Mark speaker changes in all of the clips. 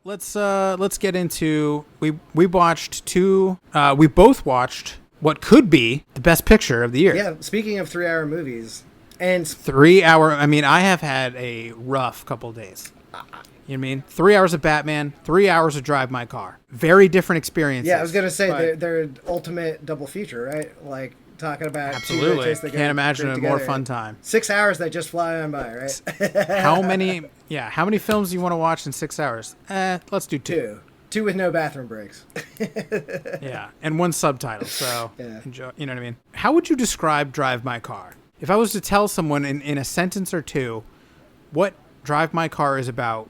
Speaker 1: let's get into we watched two. We both watched what could be the best picture of the year.
Speaker 2: Yeah. Speaking of 3-hour movies, and
Speaker 1: 3 hour. I mean, I have had a rough couple days. You know what I mean? 3 hours of Batman, 3 hours of Drive My Car. Very different experiences.
Speaker 2: yeah, I was gonna say they're ultimate double feature, right? Like talking about
Speaker 1: Absolutely. Can't imagine a more fun time.
Speaker 2: 6 hours that just fly on by, right?
Speaker 1: How many films do you want to watch in 6 hours? Let's do two.
Speaker 2: Two with no bathroom breaks.
Speaker 1: Yeah, and one subtitle. So
Speaker 2: Yeah.
Speaker 1: enjoy. You know what I mean? How would you describe Drive My Car? If I was to tell someone in a sentence or two what Drive My Car is about,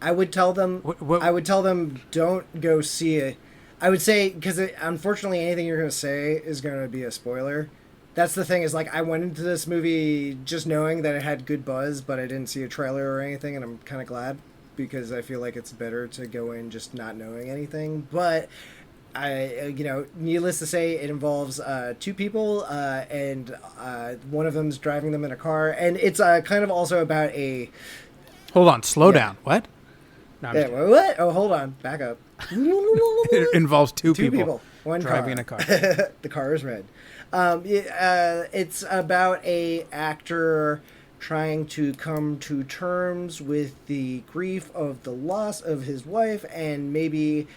Speaker 2: I would tell them.
Speaker 1: What-
Speaker 2: I would tell them don't go see it. I would say because unfortunately anything you're going to say is going to be a spoiler. That's the thing is like I went into this movie just knowing that it had good buzz, but I didn't see a trailer or anything, and I'm kind of glad because I feel like it's better to go in just not knowing anything. But needless to say, it involves two people, and one of them's driving them in a car, and it's kind of also about a.
Speaker 1: hold on, slow down. What? No, I'm just kidding.
Speaker 2: What? Oh, hold on, back up.
Speaker 1: It involves two people
Speaker 2: one
Speaker 1: driving
Speaker 2: car.
Speaker 1: in a car.
Speaker 2: The car is red. It's about a actor trying to come to terms with the grief of the loss of his wife and maybe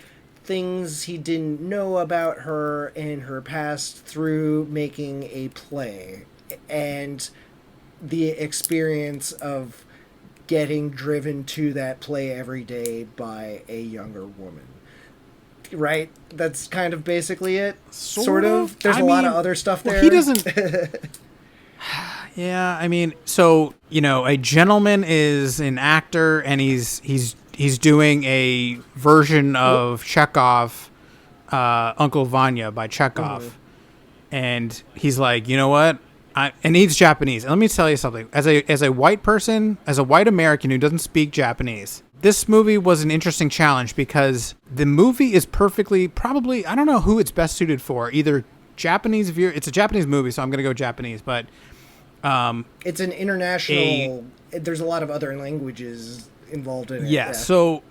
Speaker 2: things he didn't know about her in her past through making a play and the experience of getting driven to that play every day by a younger woman. Right? That's kind of basically it. Sort of. There's a lot of other stuff there.
Speaker 1: He doesn't. Yeah, I mean, so a gentleman is an actor, and he's doing a version of Chekhov, Uncle Vanya by Chekhov, and he's like, you know what? And he's Japanese. And let me tell you something. As a white person, as a white American who doesn't speak Japanese, this movie was an interesting challenge because the movie is probably, I don't know who it's best suited for. Either Japanese viewer, it's a Japanese movie, so I'm going to go Japanese, but
Speaker 2: it's an international, there's a lot of other languages involved in it.
Speaker 1: Yeah, so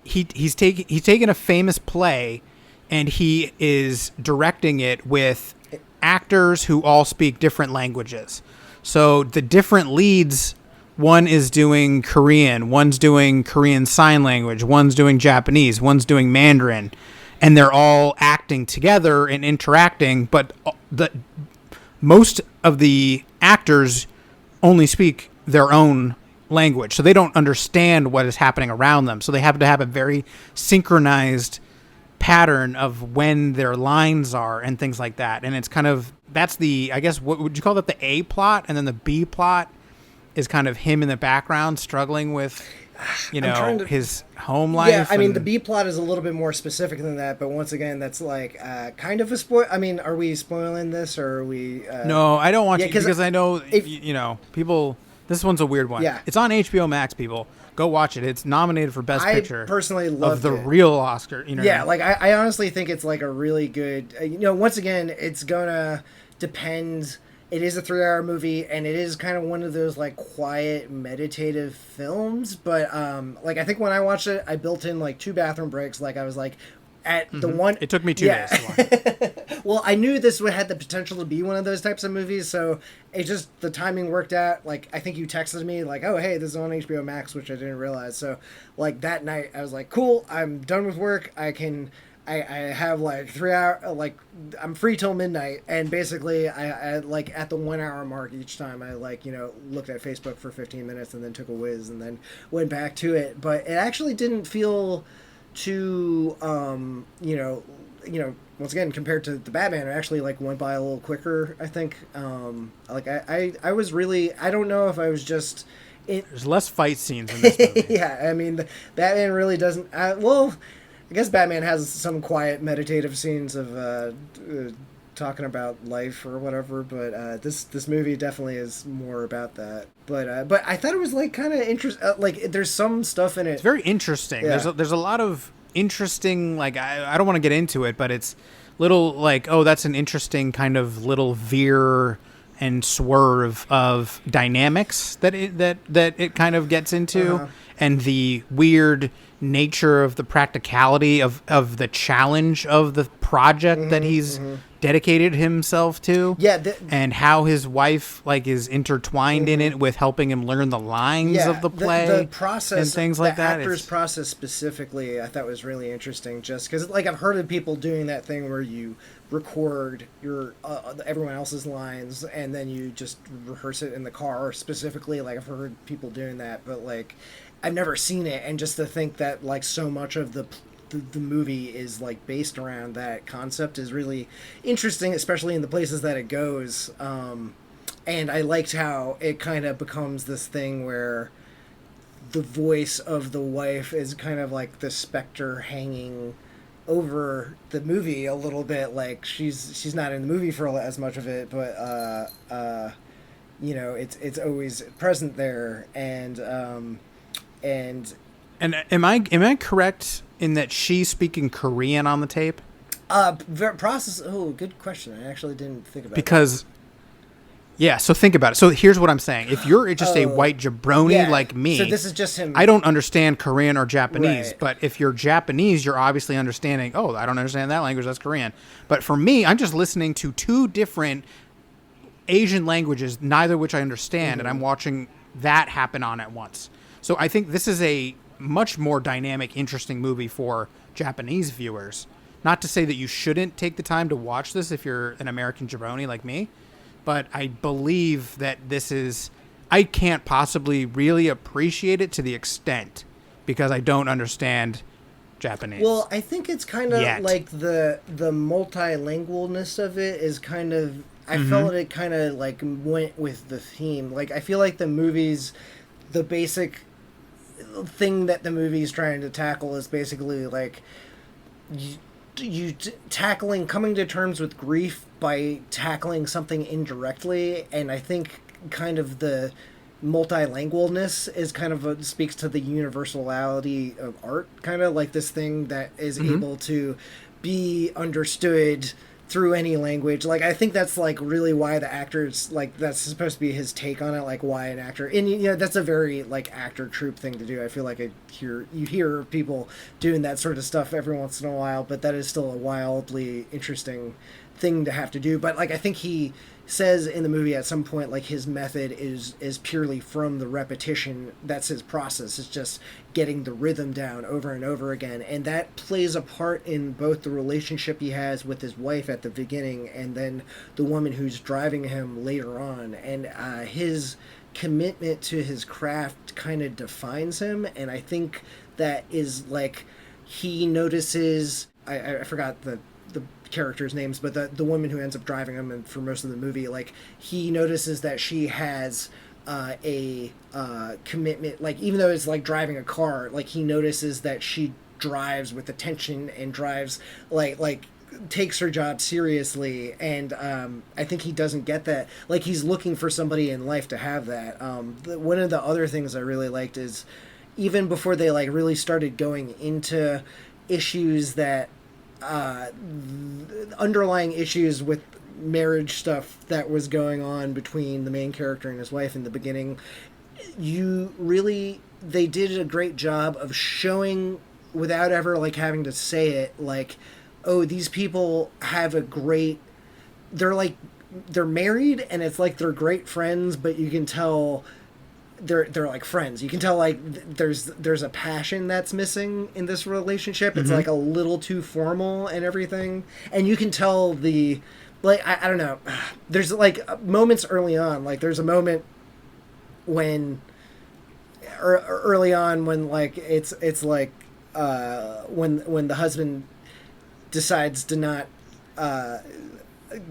Speaker 1: he's taken a famous play and he is directing it with actors who all speak different languages. So the different leads, one is doing Korean, one's doing Korean Sign Language, one's doing Japanese, one's doing Mandarin, and they're all acting together and interacting, but most of the actors only speak their own language, so they don't understand what is happening around them. So they have to have a very synchronized pattern of when their lines are and things like that. And it's kind of, that's the, I guess, what would you call that, the A plot? And then the B plot is kind of him in the background struggling with, his home life.
Speaker 2: Yeah, I mean, the B plot is a little bit more specific than that, but once again, that's like kind of a spoil. I mean, are we spoiling this or are we?
Speaker 1: No, I don't want to because I know, people, this one's a weird one.
Speaker 2: Yeah.
Speaker 1: It's on HBO Max, people. Go watch it. It's nominated for Best Picture.
Speaker 2: I personally loved
Speaker 1: it. Of the real Oscar.
Speaker 2: Yeah, like I honestly think it's like a really good, once again, it's gonna depend. It is a 3-hour movie, and it is kind of one of those like quiet, meditative films. But like I think when I watched it, I built in like 2 bathroom breaks. Like I was like, at the one.
Speaker 1: It took me 2 days to watch it.
Speaker 2: Well, I knew this had the potential to be one of those types of movies, so it just the timing worked out. Like I think you texted me like, "Oh, hey, this is on HBO Max," which I didn't realize. So like that night, I was like, "Cool, I'm done with work. I have like 3 hour, like I'm free till midnight." And basically I like at the 1 hour mark each time I looked at Facebook for 15 minutes and then took a whiz and then went back to it. But it actually didn't feel too, once again, compared to the Batman, it actually like went by a little quicker, I think. I was really, I don't know if I was just,
Speaker 1: there's less fight scenes in this movie.
Speaker 2: Yeah. I mean, Batman really doesn't, I guess Batman has some quiet meditative scenes of talking about life or whatever, but this movie definitely is more about that. But I thought it was like kind of interesting. Like there's some stuff in it.
Speaker 1: It's very interesting. Yeah. There's a lot of interesting. Like I don't want to get into it, but it's little like, oh, that's an interesting kind of little veer and swerve of dynamics that it kind of gets into, and the weird nature of the practicality of the challenge of the project that he's dedicated himself to. And how his wife like is intertwined in it with helping him learn the lines of the play,
Speaker 2: the process
Speaker 1: and things like that.
Speaker 2: The actor's process specifically, I thought was really interesting. Just because, like, I've heard of people doing that thing where you record your everyone else's lines and then you just rehearse it in the car. Specifically, like, I've heard people doing that, but like, I've never seen it. And just to think that like so much of the movie is like based around that concept is really interesting, especially in the places that it goes. And I liked how it kind of becomes this thing where the voice of the wife is kind of like the specter hanging over the movie a little bit. Like she's not in the movie for as much of it, but you know, it's always present there. And
Speaker 1: am I correct in that she's speaking Korean on the tape?
Speaker 2: Process. Oh, good question. I actually didn't think about
Speaker 1: because. Yeah, so think about it. So here's what I'm saying. If you're just a white jabroni like me,
Speaker 2: so this is just him.
Speaker 1: I don't understand Korean or Japanese,
Speaker 2: Right.
Speaker 1: but if you're Japanese, you're obviously understanding, oh, I don't understand that language, that's Korean. But for me, I'm just listening to two different Asian languages, neither of which I understand, and I'm watching that happen on at once. So I think this is a much more dynamic, interesting movie for Japanese viewers. Not to say that you shouldn't take the time to watch this if you're an American jabroni like me, but I believe that this is... I can't possibly really appreciate it to the extent because I don't understand Japanese.
Speaker 2: Well, I think it's kind of
Speaker 1: Yet.
Speaker 2: like the multilingualness of it is kind of... I felt it kind of like went with the theme. Like, I feel like the movie's... The basic thing that the movie's trying to tackle is basically like... tackling, coming to terms with grief by tackling something indirectly, and I think kind of the multilingualness is kind of speaks to the universality of art, kind of like this thing that is able to be understood through any language. Like, I think that's like really why the actors, like, that's supposed to be his take on it, like why an actor, and you know, that's a very like actor troupe thing to do. I feel like you hear people doing that sort of stuff every once in a while, but that is still a wildly interesting thing to have to do. But like, I think he says in the movie at some point, like, his method is purely from the repetition. That's his process. It's just getting the rhythm down over and over again, and that plays a part in both the relationship he has with his wife at the beginning and then the woman who's driving him later on. And his commitment to his craft kind of defines him, and I think that is like, he notices, I forgot the characters' names, but the woman who ends up driving him, and for most of the movie, like, he notices that she has a commitment, like, even though it's like driving a car, like, he notices that she drives with attention and drives like takes her job seriously. And I think he doesn't get that. Like, he's looking for somebody in life to have that. One of the other things I really liked is, even before they like really started going into issues that underlying issues with marriage stuff that was going on between the main character and his wife in the beginning, they did a great job of showing, without ever like having to say it, like, oh, these people have a great, they're married and it's like they're great friends, but you can tell they're like friends. You can tell like there's a passion that's missing in this relationship. It's like a little too formal and everything, and you can tell the, like, I don't know, there's like moments early on, like there's a moment when early on when like it's like when the husband decides to not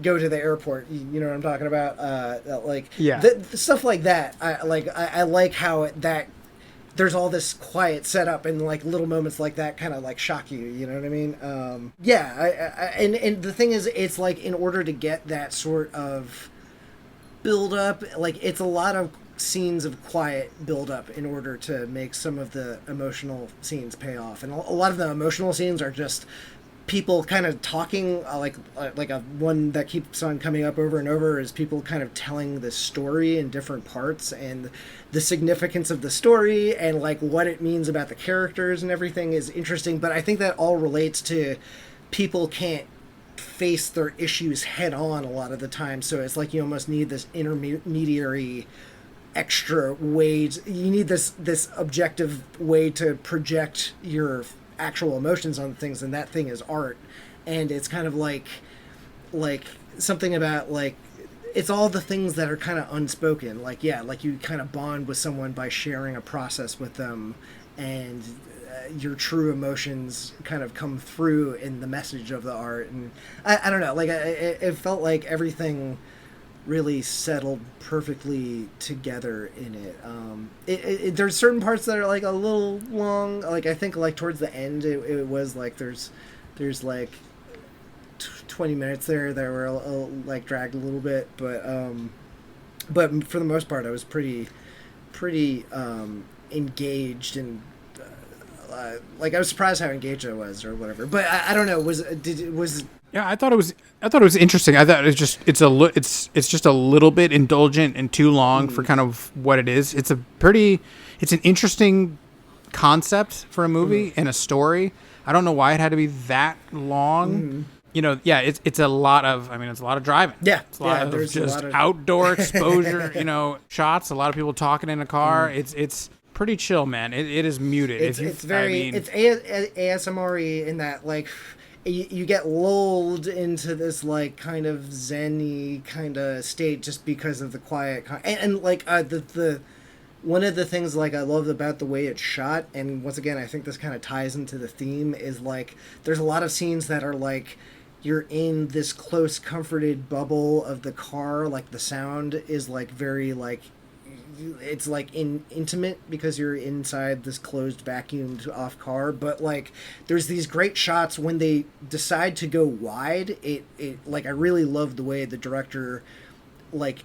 Speaker 2: go to the airport. You know what I'm talking about? Like,
Speaker 1: yeah,
Speaker 2: the stuff like that. I like how that there's all this quiet setup, and like little moments like that kind of like shock you. You know what I mean? And the thing is, it's like, in order to get that sort of build up, like, it's a lot of scenes of quiet build up in order to make some of the emotional scenes pay off, and a lot of the emotional scenes are just people kind of talking, like a one that keeps on coming up over and over is people kind of telling the story in different parts and the significance of the story and like what it means about the characters and everything is interesting. But I think that all relates to people can't face their issues head on a lot of the time. So it's like you almost need this intermediary extra ways. You need this objective way to project your actual emotions on things, and that thing is art. And it's kind of like something about like it's all the things that are kind of unspoken, like like you kind of bond with someone by sharing a process with them, and your true emotions kind of come through in the message of the art. And I don't know, like it felt like everything really settled perfectly together in it. There's certain parts that are like a little long. Like I think like towards the end, it was like there's like 20 minutes there that were like dragged a little bit, but for the most part, I was pretty engaged and. Like I was surprised how engaged I was, or whatever. But I don't know.
Speaker 1: Yeah, I thought it was interesting. I thought it's just a little bit indulgent and too long for kind of what it is. It's an interesting concept for a movie and a story. I don't know why it had to be that long. You know, yeah, it's a lot of driving.
Speaker 2: Yeah,
Speaker 1: it's a lot of
Speaker 2: there's
Speaker 1: just
Speaker 2: a lot of
Speaker 1: outdoor exposure. Shots. A lot of people talking in a car. It's pretty chill, man. It is muted.
Speaker 2: It's ASMR-y in that like you get lulled into this like kind of zen-y kind of state just because of the quiet and like the one of the things like I love about the way it's shot, and once again I think this kind of ties into the theme, is like there's a lot of scenes that are like you're in this close comforted bubble of the car, like the sound is like very like it's like intimate because you're inside this closed vacuumed off car, but like there's these great shots when they decide to go wide. It like I really love the way the director like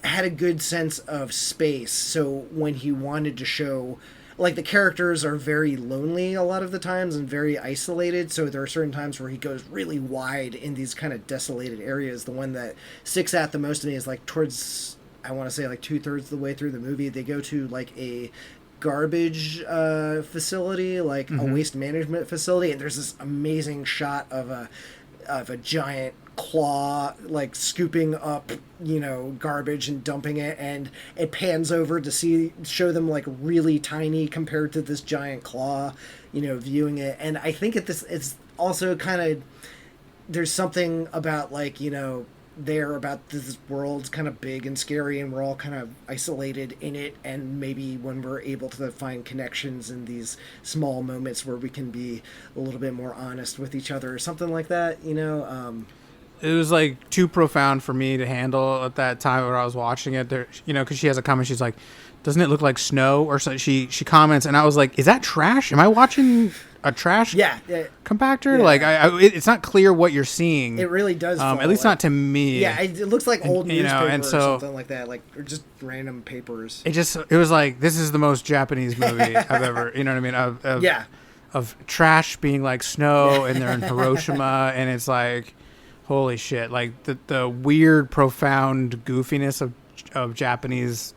Speaker 2: had a good sense of space, so when he wanted to show like the characters are very lonely a lot of the times and very isolated, so there are certain times where he goes really wide in these kind of desolated areas. The one that sticks out the most to me is like towards, I want to say like 2/3 of the way through the movie, they go to like a garbage facility, like a waste management facility, and there's this amazing shot of a giant claw like scooping up garbage and dumping it, and it pans over to show them like really tiny compared to this giant claw, viewing it. And I think it's also kind of, there's something about like there about this world's kind of big and scary, and we're all kind of isolated in it, and maybe when we're able to find connections in these small moments where we can be a little bit more honest with each other or something like that.
Speaker 1: It was like too profound for me to handle at that time when I was watching it there, because she has a comment, she's like, doesn't it look like snow or so? She comments, and I was like, is that trash? Am I watching a trash compactor?
Speaker 2: Yeah.
Speaker 1: Like it's not clear what you're seeing.
Speaker 2: It really does.
Speaker 1: At least not to me.
Speaker 2: Yeah, it looks like old newspaper
Speaker 1: and
Speaker 2: or
Speaker 1: so,
Speaker 2: something like that, like or just random papers.
Speaker 1: It was like, this is the most Japanese movie I've ever, you know what I mean? Of trash being like snow, and they're in Hiroshima, and it's like, holy shit! Like the weird, profound goofiness of Japanese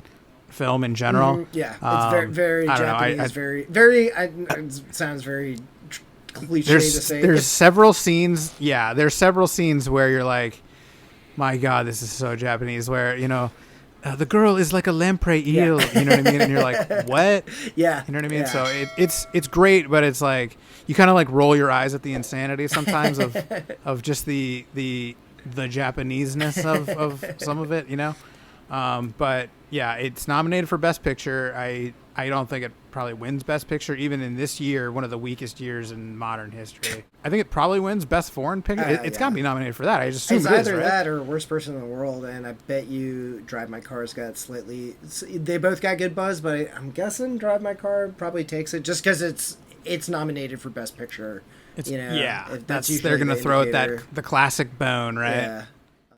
Speaker 1: film in general.
Speaker 2: It's very Japanese. It sounds very cliche to say.
Speaker 1: There's several scenes. Yeah, there's several scenes where you're like, my God, this is so Japanese. Where the girl is like a lamprey eel. You know what I mean? And you're like, what?
Speaker 2: Yeah.
Speaker 1: You know what I mean?
Speaker 2: Yeah.
Speaker 1: So it's great, but it's like you kind of like roll your eyes at the insanity sometimes of just the Japaneseness of some of it. But yeah, it's nominated for Best Picture. I don't think it probably wins Best Picture, even in this year, one of the weakest years in modern history. I think it probably wins Best Foreign Picture. It's got to be nominated for that. I just assume
Speaker 2: it's
Speaker 1: it is,
Speaker 2: either
Speaker 1: right?
Speaker 2: that or Worst Person in the World, and I bet you Drive My Car's got slightly. They both got good buzz, but I'm guessing Drive My Car probably takes it just because it's nominated for Best Picture.
Speaker 1: They're going to throw it the classic bone, right?
Speaker 2: Yeah.